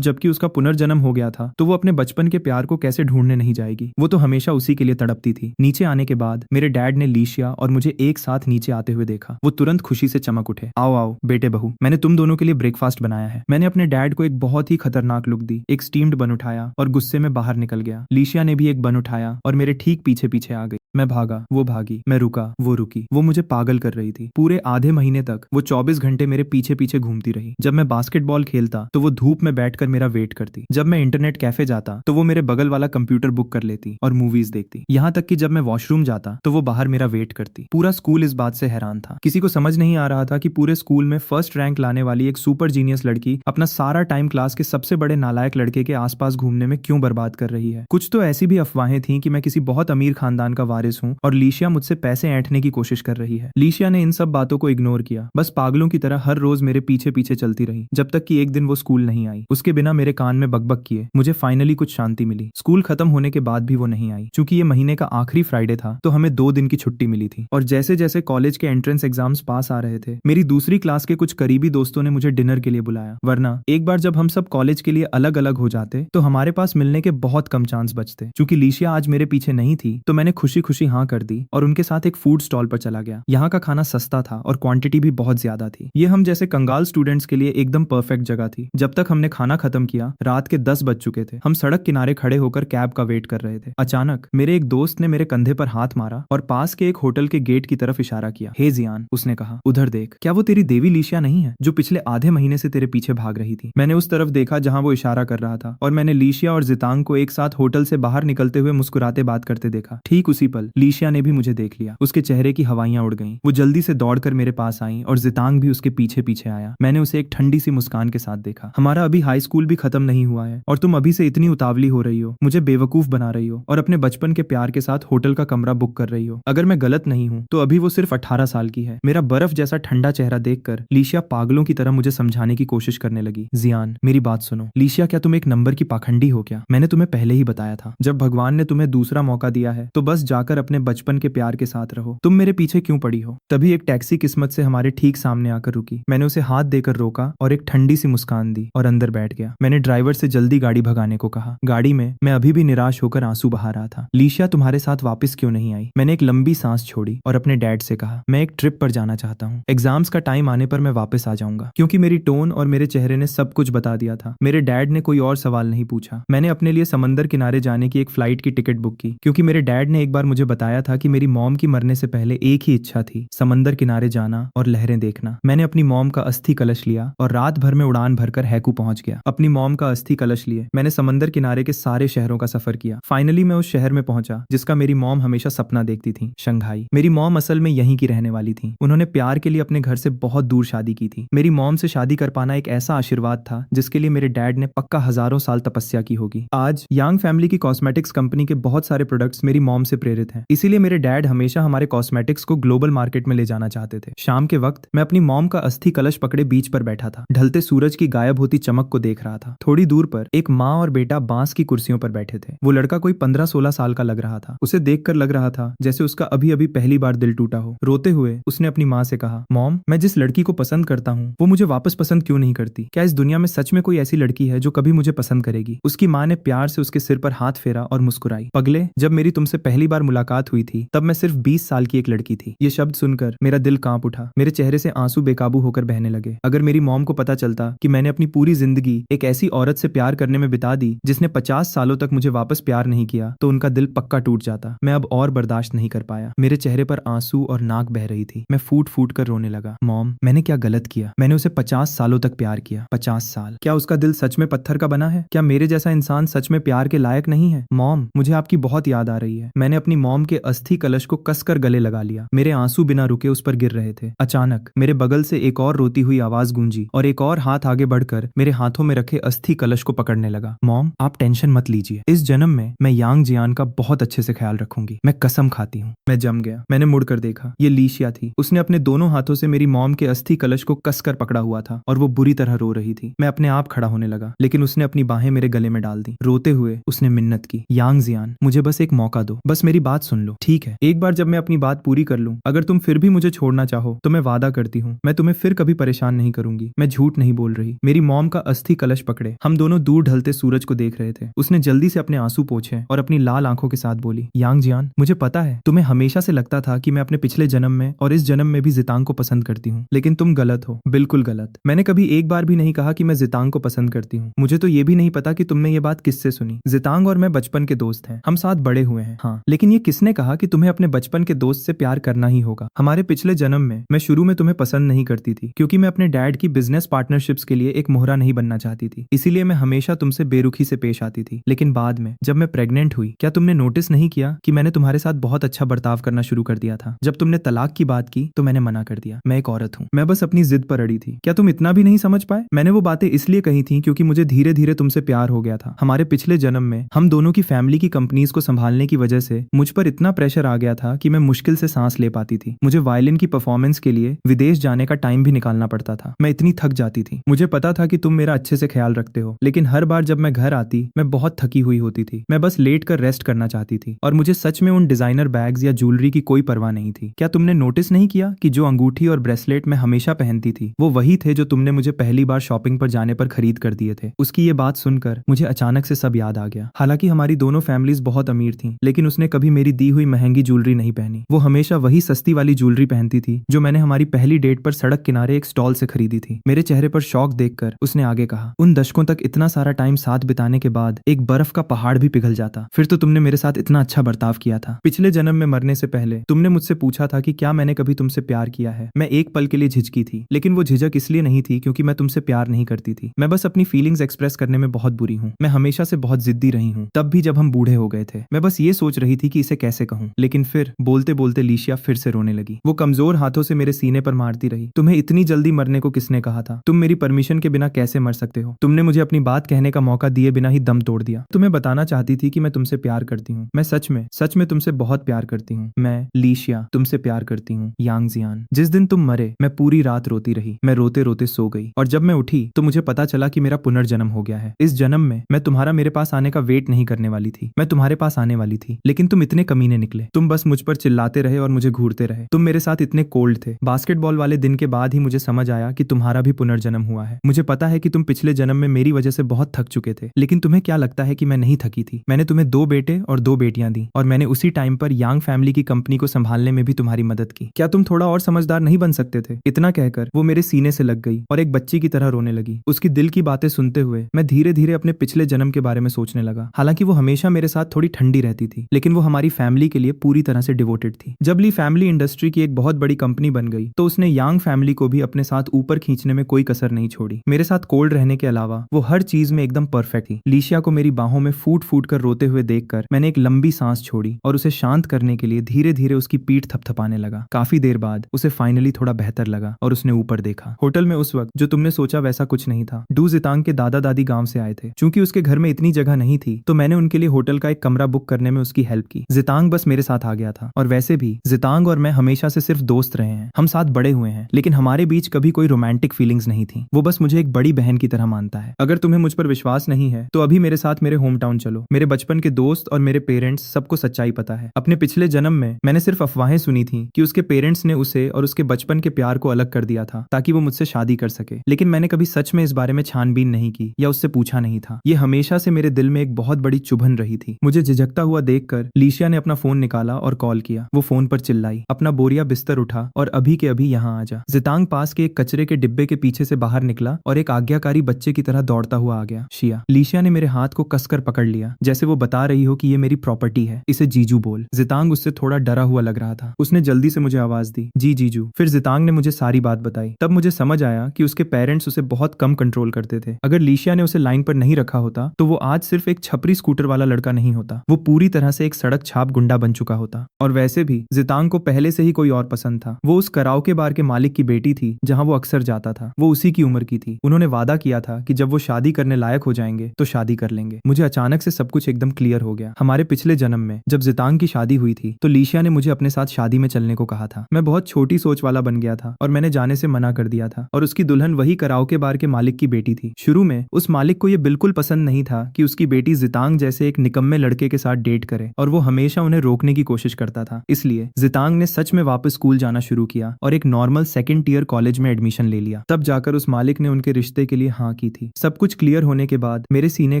जबकि उसका पुनर्जन्म हो गया था तो वो अपने बचपन के प्यार को कैसे ढूंढने नहीं जाएगी। वो तो हमेशा उसी के लिए तड़पती थी। नीचे आने के बाद मेरे डैड ने लीशिया और मुझे एक साथ नीचे आते हुए देखा। वो तुरंत खुशी से चमक उठे। आओ आओ बेटे बहू, मैंने तुम दोनों के लिए ब्रेकफास्ट बनाया है। मैंने अपने डैड को एक बहुत ही खतरनाक लुक दी, एक स्टीम्ड बन उठाया और गुस्से में बाहर निकल गया। लीशिया ने भी एक बन उठाया और मेरे ठीक पीछे पीछे आ गई। मैं भागा, वो भागी, मैं रुका, वो रुकी। वो मुझे पागल कर रही थी। पूरे आधे महीने तक वो 24 घंटे मेरे पीछे पीछे घूमती रही। जब मैं बास्केटबॉल खेलता तो वो धूप में बैठकर मेरा वेट करती। जब मैं इंटरनेट कैफे जाता तो वो मेरे बगल वाला कंप्यूटर बुक कर लेती और मूवीज देखती। यहाँ तक कि जब मैं वॉशरूम जाता तो वो बाहर मेरा वेट करती। पूरा स्कूल इस बात से हैरान था। किसी को समझ नहीं आ रहा था कि पूरे स्कूल में फर्स्ट रैंक लाने वाली एक सुपर जीनियस लड़की अपना सारा टाइम क्लास के सबसे बड़े नालायक लड़के के आसपास घूमने में क्यों बर्बाद कर रही है। कुछ तो ऐसी भी अफवाहें थीं कि मैं किसी बहुत अमीर खानदान का वारिस हूँ और लीशिया मुझसे पैसे ऐंठने की कोशिश कर रही है। लीशिया ने इन सब बातों को इग्नोर किया, बस पागलों की तरह हर रोज मेरे पीछे पीछे चलती रही, जब तक कि एक दिन वो स्कूल नहीं आई। उसके बिना मेरे कान में बकबक किए मुझे फाइनली कुछ शांति मिली। स्कूल खत्म होने के बाद भी वो नहीं आई। चूंकि ये महीने का आखिरी फ्राइडे था तो हमें 2 दिन की छुट्टी मिली थी और जैसे जैसे कॉलेज के एंट्रेंस एग्जाम्स पास आ रहे थे मेरी दूसरी क्लास के कुछ करीबी दोस्तों ने मुझे डिनर के लिए बुलाया। वरना एक बार जब हम सब कॉलेज के लिए अलग अलग हो जाते तो हमारे पास मिलने के बहुत कम चांस बचते। चूंकि लीशिया आज मेरे पीछे नहीं थी तो मैंने खुशी खुशी हाँ कर दी और उनके साथ एक फूड स्टॉल पर चला गया। यहाँ का खाना सस्ता था और क्वांटिटी भी बहुत ज्यादा थी। ये हम जैसे कंगाल स्टूडेंट्स के लिए एकदम परफेक्ट जगह थी। जब तक हमने खाना खत्म किया रात के 10 बज चुके थे। हम सड़क किनारे खड़े होकर कैब का वेट कर रहे थे। अचानक मेरे एक दोस्त ने मेरे कंधे पर हाथ मारा और पास के एक होटल के गेट की तरफ इशारा किया। हे जियान, उसने कहा, उधर देख, क्या वो तेरी देवी लीशिया नहीं है जो पिछले आधे महीने से तेरे पीछे भाग रही थी। मैंने उस तरफ देखा जहां वो इशारा कर रहा था और मैंने लीशिया और जितांग को एक साथ होटल से बाहर निकलते हुए मुस्कुराते बात करते देखा। ठीक उसी पल लीशिया ने भी मुझे देख लिया। उसके चेहरे की हवाइयां उड़ गईं। वो जल्दी से दौड़कर मेरे पास आई और जितांग भी उसके पीछे पीछे आया। मैंने उसे एक ठंडी सी मुस्कान के साथ देखा। हमारा अभी हाई स्कूल भी खत्म नहीं हुआ है और तुम अभी से इतनी उतावली हो रही हो, मुझे बेवकूफ बना रही हो और अपने बचपन के प्यार के साथ होटल का कमरा बुक कर रही हो। अगर मैं गलत नहीं हूँ तो अभी वो सिर्फ 18 साल की है। मेरा बर्फ जैसा ठंडा चेहरा देखकर लीशिया पागलों की तरह मुझे समझाने की कोशिश करने लगी। जियान, मेरी बात सुनो। लीशिया, क्या तुम एक नंबर की पाखंडी हो क्या? मैंने तुम्हें पहले ही बताया था, जब भगवान ने तुम्हें दूसरा मौका दिया है तो बस जाकर अपने बचपन के प्यार के साथ रहो। तुम मेरे पीछे क्यों पड़ी हो? तभी एक टैक्सी किस्मत से हमारे ठीक सामने आकर रुकी। मैंने उसे हाथ देकर रोका और एक ठंडी सी मुस्कान दी और अंदर बैठ गया। मैंने ड्राइवर से जल्दी गाड़ी भगाने को कहा। गाड़ी में मैं अभी भी निराश होकर आंसू बहा रहा था। लीशिया तुम्हारे साथ वापस क्यों नहीं आई? मैंने एक लंबी सांस छोड़ी और अपने डैड से कहा, मैं एक ट्रिप पर जाना चाहता हूँ। एग्जाम्स का टाइम आने पर मैं वापस आ जाऊंगा। क्योंकि मेरी टोन और मेरे चेहरे ने सब कुछ बता दिया था। मेरे डैड ने कोई और सवाल नहीं पूछा। मैंने अपने लिए समंदर किनारे जाने की एक फ्लाइट की टिकट बुक की क्योंकि मेरे डैड ने एक बार मुझे बताया था कि मेरी मॉम की मरने से पहले एक ही इच्छा थी, समंदर किनारे जाना और लहरें देखना। मैंने अपनी मॉम का अस्थि कलश लिया और रात भर में उड़ान भरकर हैकू पहुंच गया। अपनी मॉम का अस्थि कलश लिए मैंने समंदर किनारे के सारे शहरों का सफर किया। फाइनली मैं उस शहर में पहुंचा जिसका मेरी मॉम हमेशा सपना देखती थी, शंघाई। मेरी मॉम असल में यहीं की रहने वाली थी। उन्होंने प्यार के लिए अपने घर से बहुत दूर शादी की थी। मेरी मॉम से शादी कर पाना एक ऐसा आशीर्वाद था जिसके लिए मेरे डैड ने पक्का हजारों साल तपस्या की होगी। आज यांग फैमिली की कॉस्मेटिक्स कंपनी के बहुत सारे प्रोडक्ट्स मेरी मॉम से प्रेरित हैं। इसीलिए मेरे डैड हमेशा हमारे कॉस्मेटिक्स को ग्लोबल मार्केट में ले जाना चाहते थे। शाम के वक्त मैं अपनी मॉम का अस्थि कलश पकड़े बीच पर बैठा था। ढलते सूरज की गायब होती चमक को देख रहा था। थोड़ी दूर पर एक माँ और बेटा बांस की कुर्सियों पर बैठे थे। वो लड़का कोई 15-16 साल का लग रहा था। उसे देखकर लग रहा था जैसे उसका अभी अभी पहली बार दिल टूटा हो। रोते हुए उसने अपनी माँ से कहा, मॉम, मैं जिस लड़की को पसंद करता हूँ वो मुझे वापस पसंद क्यों नहीं करती? क्या इस दुनिया में सच में कोई ऐसी लड़की है जो कभी मुझे पसंद करेगी? उसकी माँ ने प्यार से उसके सिर पर हाथ फेरा और मुस्कुराई। पगले, जब मेरी तुमसे पहली बार मुलाकात हुई थी तब मैं सिर्फ 20 साल की एक लड़की थी। ये शब्द सुनकर मेरा दिल कांप उठा। मेरे चेहरे से आंसू बेकाबू होकर बहने लगे। अगर मेरी मॉम को पता चलता कि मैंने अपनी पूरी जिंदगी एक ऐसी औरत से प्यार करने में बिता दी जिसने 50 सालों तक मुझे वापस प्यार नहीं किया तो उनका दिल पक्का टूट जाता। मैं अब और बर्दाश्त नहीं कर पाया। मेरे चेहरे पर आंसू और नाक बह रही थी। मैं फूट फूट कर रोने लगा। मॉम, मैंने क्या गलत किया? मैंने उसे 50 सालों तक प्यार किया। 50 साल? क्या उसका दिल सच में पत्थर का बना है? क्या मेरे जैसा इंसान सच में प्यार के लायक नहीं है? मॉम, मुझे आपकी बहुत याद आ रही है। मैंने अपनी मॉम के अस्थि कलश को कसकर गले लगा लिया। मेरे आंसू बिना रुके उस पर गिर रहे थे। अचानक मेरे बगल से एक और रोती हुई आवाज गूंजी और एक और हाथ आगे बढ़कर मेरे हाथों में रखे अस्थि कलश को पकड़ने लगा। मॉम, आप टेंशन मत लीजिए। इस जन्म में मैं यांग जियान का बहुत अच्छे से ख्याल रखूंगी। मैं कसम खाती हूँ। मैं जम गया। मैंने मुड़कर देखा। ये लीशिया थी। उसने अपने दोनों हाथों से मेरी मॉम के अस्थि कलश को कसकर पकड़ा हुआ था और वो बुरी तरह रो रही थी। मैं अपने आप खड़ा होने लगा लेकिन उसने अपनी बाहें मेरे गले में डाल दी। रोते हुए उसने मिन्नत की, यांग जियान, मुझे बस एक मौका दो। बस मेरी बात सुन लो, ठीक है? एक बार जब मैं अपनी बात पूरी कर लूं, अगर तुम फिर भी मुझे छोड़ना चाहो तो मैं वादा करती हूँ मैं तुम्हें फिर कभी परेशान नहीं करूंगी। मैं झूठ नहीं बोल रही। मेरी मॉम का अस्थि कलश पकड़े हम दोनों दूर ढलते सूरज को देख रहे थे। उसने जल्दी से अपने आंसू पोंछे और अपनी लाल आंखों के साथ बोली, यांग जियान, मुझे पता है तुम्हें हमेशा से लगता था कि मैं अपने पिछले जन्म में और इस जन्म में भी जितांग को पसंद करती हूँ, लेकिन तुम गलत हो, बिल्कुल गलत। मैंने कभी एक बार भी नहीं कहा कि मैं जितांग को पसंद करती हूँ। मुझे तो ये भी नहीं पता कि तुमने ये बात किससे सुनी। जितांग और मैं बचपन के दोस्त हैं, हम साथ बड़े हुए हैं, हाँ, लेकिन ये किसने कहा कि तुम्हें अपने बचपन के दोस्त से प्यार करना ही होगा? हमारे पिछले जन्म में मैं शुरू में तुम्हें पसंद नहीं करती थी क्योंकि मैं अपने डैड की बिजनेस पार्टनरशिप्स के लिए एक मोहरा नहीं बनना चाहती थी, इसीलिए मैं हमेशा तुमसे बेरुखी से पेश आती थी। लेकिन बाद में जब मैं प्रेग्नेंट हुई, क्या तुमने नोटिस नहीं किया कि मैंने तुम्हारे साथ बहुत अच्छा बर्ताव करना शुरू कर दिया था? जब तुमने तलाक की बात की तो मैंने मना कर दिया। मैं एक औरत हूँ, मैं बस अपनी जिद पर अड़ी थी। क्या तुम इतना भी नहीं समझ पाए? मैंने वो बातें इसलिए कही थी क्योंकि मुझे धीरे धीरे तुमसे प्यार हो गया था। हमारे पिछले जन्म में हम दोनों की फैमिली की कंपनीज को संभालने की वजह से मुझ पर इतना प्रेशर आ गया था कि मैं मुश्किल से सांस ले पाती थी। मुझे वायलिन की परफॉर्मेंस के लिए विदेश जाने का टाइम भी निकालना पड़ता था। मैं इतनी थक जाती थी। मुझे पता था कि तुम मेरा अच्छे से ख्याल रखते हो, लेकिन हर बार जब मैं घर आती मैं बहुत थकी हुई होती थी। मैं बस लेट कर रेस्ट करना चाहती थी और मुझे सच में उन डिजाइनर बैग्स या ज्वेलरी की कोई परवाह नहीं थी। क्या तुमने नोटिस नहीं किया कि जो अंगूठी और ब्रेसलेट मैं हमेशा पहनती थी वो वही थे जो तुमने मुझे पहली बार शॉपिंग पर जाने पर खरीद कर दिए थे? उसकी ये बात सुनकर मुझे अचानक से सब याद आ गया। हालांकि हमारी दोनों फैमिलीज बहुत अमीर थीं, लेकिन उसने कभी मेरी दी हुई महंगी ज्वेलरी नहीं पहनी। वो हमेशा वही सस्ती वाली ज्वेलरी पहनती थी जो मैंने हमारी पहली डेट पर सड़क किनारे एक स्टॉल से खरीदी थी। मेरे चेहरे पर शौक देखकर उसने आगे कहा, उन दशकों तक इतना सारा टाइम साथ बिताने के बाद एक बर्फ का पहाड़ भी पिघल जाता, फिर तो तुमने मेरे साथ इतना अच्छा बर्ताव किया था। पिछले जन्म में मरने से पहले तुमने मुझसे पूछा था कि क्या मैंने कभी तुमसे प्यार किया है। मैं एक पल के लिए झिझकी थी, लेकिन वो झिझक इसलिए नहीं थी क्योंकि मैं तुमसे प्यार नहीं करती थी। मैं बस अपनी फीलिंग्स एक्सप्रेस करने में बहुत बुरी हूँ। मैं हमेशा से बहुत जिद्दी रही हूँ, तब भी जब हम बूढ़े हो गए थे। मैं बस ये सोच रही थी कि इसे कैसे कहूँ, लेकिन फिर बोलते बोलते लीशिया फिर से रोने लगी। वो कमजोर हाथों से मेरे सीने पर मारती रही। तुम्हें इतनी जल्दी मरने को किसने कहा था? तुम मेरी परमिशन के बिना कैसे मर सकते हो? तुमने मुझे अपनी बात कहने का मौका दिए बिना ही दम तोड़ दिया। तुम्हें बताना चाहती थी कि मैं तुमसे प्यार करती हूँ। मैं सच में तुमसे बहुत प्यार करती हूँ। मैं लीशिया तुमसे प्यार करती हूँ। यांग जियान, जिस दिन तुम मरे मैं पूरी रात रोती रही। मैं रोते रोते सो गई और जब मैं उठी तो मुझे पता चला कि मेरा पुनर्जन्म हो गया है। इस जन्म में मैं तुम्हारा मेरे पास आने का वेट नहीं करने वाली थी। मैं तुम्हारे पास आने वाली थी, लेकिन तुम इतने कमीने निकले। तुम बस मुझ पर चिल्लाते रहे और मुझे घूरते रहे। तुम मेरे साथ इतने कोल्ड थे। बास्केटबॉल वाले दिन के बाद ही मुझे समझ आया कि तुम्हारा भी पुनर्जन्म हुआ है। मुझे पता है कि तुम पिछले जन्म में मेरी वजह से बहुत थक चुके थे, लेकिन तुम्हें क्या लगता है कि मैं नहीं थकी थी? मैंने तुम्हें 2 बेटे और 2 बेटियां दी और मैंने उसी टाइम पर यांग फैमिली की कंपनी को संभालने में भी तुम्हारी मदद की। क्या तुम थोड़ा और समझदार नहीं बन सकते थे? इतना कहकर वो मेरे सीने से लग गई और एक बच्ची की तरह रोने लगी। उसकी दिल की बातें सुनते हुए मैं धीरे धीरे अपने पिछले जन्म के बारे में सोचने लगा। हालांकि वो हमेशा मेरे साथ थोड़ी ठंडी रहती थी, लेकिन वो हमारी फैमिली के लिए पूरी तरह से डिवोटेड थी। जब ली फैमिली इंडस्ट्री की एक बहुत बड़ी कंपनी बन गई तो उसने यांग फैमिली को भी अपने साथ ऊपर खींचने में कोई कसर नहीं छोड़ी। मेरे साथ कोल्ड रहने के अलावा वो हर चीज में एकदम परफेक्ट थी। लीशिया को मेरी बाहों में फूट फूट कर रोते हुए देखकर मैंने एक लंबी सांस छोड़ी और उसे शांत करने के लिए धीरे धीरे उसकी पीठ थपथपाने लगा। काफी देर बाद उसे फाइनली थोड़ा बेहतर लगा और उसने ऊपर देखा। होटल में उस वक्त जो तुमने सोचा वैसा कुछ नहीं था। डू जितांग के दादा दादी गांव से आए थे। चूंकि उसके घर में इतनी जगह नहीं थी तो मैंने उनके लिए होटल का एक कमरा बुक करने में उसकी हेल्प की। जितांग बस मेरे साथ आ गया था और वैसे भी जितांग और मैं हमेशा से सिर्फ दोस्त रहे हैं। हम साथ बड़े हुए हैं, लेकिन हमारे बीच कभी कोई रोमांटिक फीलिंग्स नहीं थी। वो बस मुझे एक बड़ी बहन की तरह मानता है। अगर तुम्हें मुझ पर विश्वास नहीं है तो अभी मेरे साथ मेरे होम टाउन चलो। मेरे बचपन के दोस्त और मेरे पेरेंट्स सबको सच्चाई पता है। अपने पिछले जन्म में मैंने सिर्फ अफवाहें सुनी थी कि उसके पेरेंट्स ने उसे और उसके बचपन के प्यार को अलग कर दिया था ताकि वो मुझसे शादी कर सके, लेकिन मैंने कभी सच में इस बारे में छानबीन नहीं की या उससे पूछा नहीं था। ये हमेशा से मेरे दिल में एक बहुत बड़ी चुभन रही थी। मुझे झिझकता हुआ देखकर लीशिया ने अपना फोन निकाला और कॉल किया। वो फोन पर चिल्लाई, अपना बोरिया बिस्तर उठा और अभी के अभी यहाँ आ जा। जितांग पास के एक कचरे के डिब्बे के पीछे से बाहर निकला और एक आज्ञाकारी बच्चे की तरह दौड़ता हुआ आ गया। शिया, लीशिया ने मेरे हाथ को कसकर पकड़ लिया जैसे वो बता रही हो कि ये मेरी प्रॉपर्टी है, इसे जीजू बोल। जितांग उससे थोड़ा डरा हुआ लग रहा था। उसने जल्दी से मुझे आवाज दी, जी जीजू। फिर जितांग ने मुझे सारी बात बताई। तब मुझे समझ आया कि उसके पेरेंट्स उसे बहुत कम कंट्रोल करते थे। अगर लीशिया ने उसे लाइन पर नहीं रखा होता तो वो आज सिर्फ एक छपरी स्कूटर वाला लड़का नहीं होता, वो पूरी तरह से एक सड़क छाप गुंडा बन चुका होता। और वैसे भी जितांग को पहले से ही कोई और पसंद था। वो उस कराओके बार के मालिक की बेटी थी जहां वो अक्सर जाता था। वो उसी की उम्र की थी। उन्होंने वादा किया था कि जब वो शादी करने लायक हो जाएंगे तो शादी कर लेंगे। मुझे अचानक से सब कुछ एकदम क्लियर हो गया। हमारे पिछले जन्म में जब जितांग की शादी हुई थी तो लीशिया ने मुझे अपने साथ शादी में चलने को कहा था। मैं बहुत छोटी सोच वाला बन गया था और मैंने जाने से मना कर दिया था। और उसकी दुल्हन वही कराओके बार के मालिक की बेटी थी। शुरू में उस मालिक को यह बिल्कुल पसंद नहीं था कि उसकी बेटी जितांग जैसे एक निकम्मे लड़के के साथ डेट करे और वो हमेशा हमेशा उन्हें रोकने की कोशिश करता था। इसलिए जितांग ने सच में वापस स्कूल जाना शुरू किया और एक नॉर्मल सेकंड ईयर कॉलेज में एडमिशन ले लिया। तब जाकर उस मालिक ने उनके रिश्ते के लिए हाँ की थी। सब कुछ क्लियर होने के बाद मेरे सीने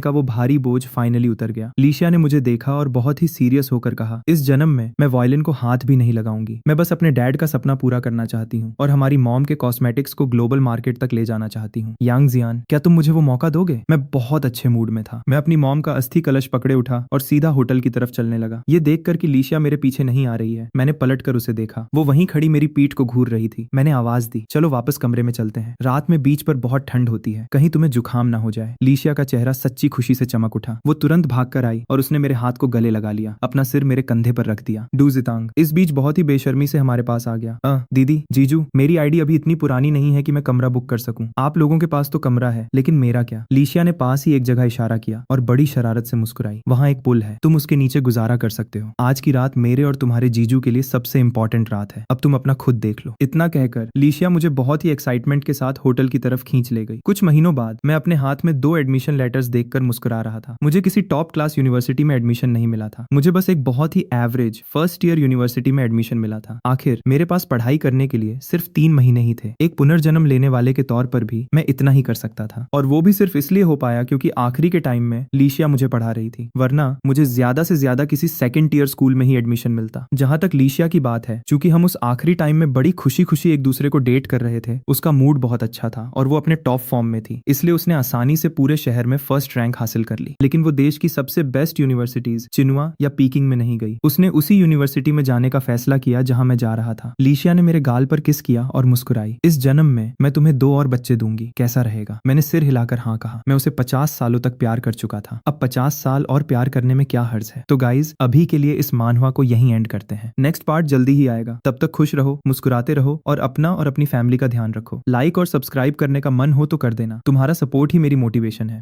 का वो भारी बोझ फाइनली उतर गया। लीशिया ने मुझे देखा और बहुत ही सीरियस होकर कहा, इस जन्म में मैं वायलिन को हाथ भी नहीं लगाऊंगी। मैं बस अपने डैड का सपना पूरा करना चाहती हूँ और हमारी मॉम के कॉस्मेटिक्स को ग्लोबल मार्केट तक ले जाना चाहती हूँ। यांग जियान, क्या तुम मुझे वो मौका दोगे? मैं बहुत अच्छे मूड में था। मैं अपनी मॉम का अस्थि कलश पकड़े उठा और सीधा होटल की तरफ चलने लगा। ये देखकर कि लीशिया मेरे पीछे नहीं आ रही है, मैंने पलटकर उसे देखा। वो वहीं खड़ी मेरी पीठ को घूर रही थी। मैंने आवाज दी, चलो वापस कमरे में चलते हैं। रात में बीच पर बहुत ठंड होती है, कहीं तुम्हें जुकाम ना हो जाए। लीशिया का चेहरा सच्ची खुशी से चमक उठा। वो तुरंत भागकर आई और उसने मेरे हाथ को गले लगा लिया, अपना सिर मेरे कंधे पर रख दिया। डू जितांग इस बीच बहुत ही बेशर्मी से हमारे पास आ गया। दीदी, जीजू, मेरी आईडी अभी इतनी पुरानी नहीं है कि मैं कमरा बुक कर सकूं। आप लोगों के पास तो कमरा है, लेकिन मेरा क्या? लीशिया ने पास ही एक जगह इशारा किया और बड़ी शरारत से मुस्कुराई। वहां एक पुल है, तुम उसके नीचे गुजारा कर सकते हो। आज की रात मेरे और तुम्हारे जीजू के लिए सबसे इंपॉर्टेंट रात है, अब तुम अपना खुद देख लो। इतना कहकर लीशिया मुझे बहुत ही एक्साइटमेंट के साथ होटल की तरफ खींच ले गई। कुछ महीनों बाद मैं अपने हाथ में 2 एडमिशन लेटर्स देखकर मुस्कुरा रहा था। मुझे किसी टॉप क्लास यूनिवर्सिटी में एडमिशन नहीं मिला था, मुझे बस एक बहुत ही एवरेज फर्स्ट ईयर यूनिवर्सिटी में एडमिशन मिला था। आखिर मेरे पास पढ़ाई करने के लिए सिर्फ 3 महीने ही थे। एक पुनर्जन्म लेने वाले के तौर पर भी मैं इतना ही कर सकता था, और वो भी सिर्फ इसलिए हो पाया क्योंकि आखिरी के टाइम में लीशिया मुझे पढ़ा रही थी। वरना मुझे ज्यादा से ज्यादा किसी सेकंड ईयर स्कूल में ही एडमिशन मिलता। जहां तक लीशिया की बात है, चूंकि हम उस आखिरी टाइम में बड़ी खुशी खुशी एक दूसरे को डेट कर रहे थे, उसका मूड बहुत अच्छा था और वो अपने टॉप फॉर्म में थी, इसलिए उसने आसानी से पूरे शहर में फर्स्ट रैंक हासिल कर ली। लेकिन वो देश की सबसे बेस्ट यूनिवर्सिटीज चिनुआ या पीकिंग में नहीं गई। उसने उसी यूनिवर्सिटी में जाने का फैसला किया जहां मैं जा रहा था। लीशिया ने मेरे गाल पर किस किया और मुस्कुराई। इस जन्म में मैं तुम्हें 2 और बच्चे दूंगी, कैसा रहेगा? मैंने सिर हिलाकर हाँ कहा। मैं उसे 50 सालों तक प्यार कर चुका था, अब 50 साल और प्यार करने में क्या हर्ज है। तो गाइज, अभी के लिए इस मानवा को यहीं एंड करते हैं। नेक्स्ट पार्ट जल्दी ही आएगा। तब तक खुश रहो, मुस्कुराते रहो और अपना और अपनी फैमिली का ध्यान रखो। लाइक और सब्सक्राइब करने का मन हो तो कर देना, तुम्हारा सपोर्ट ही मेरी मोटिवेशन है।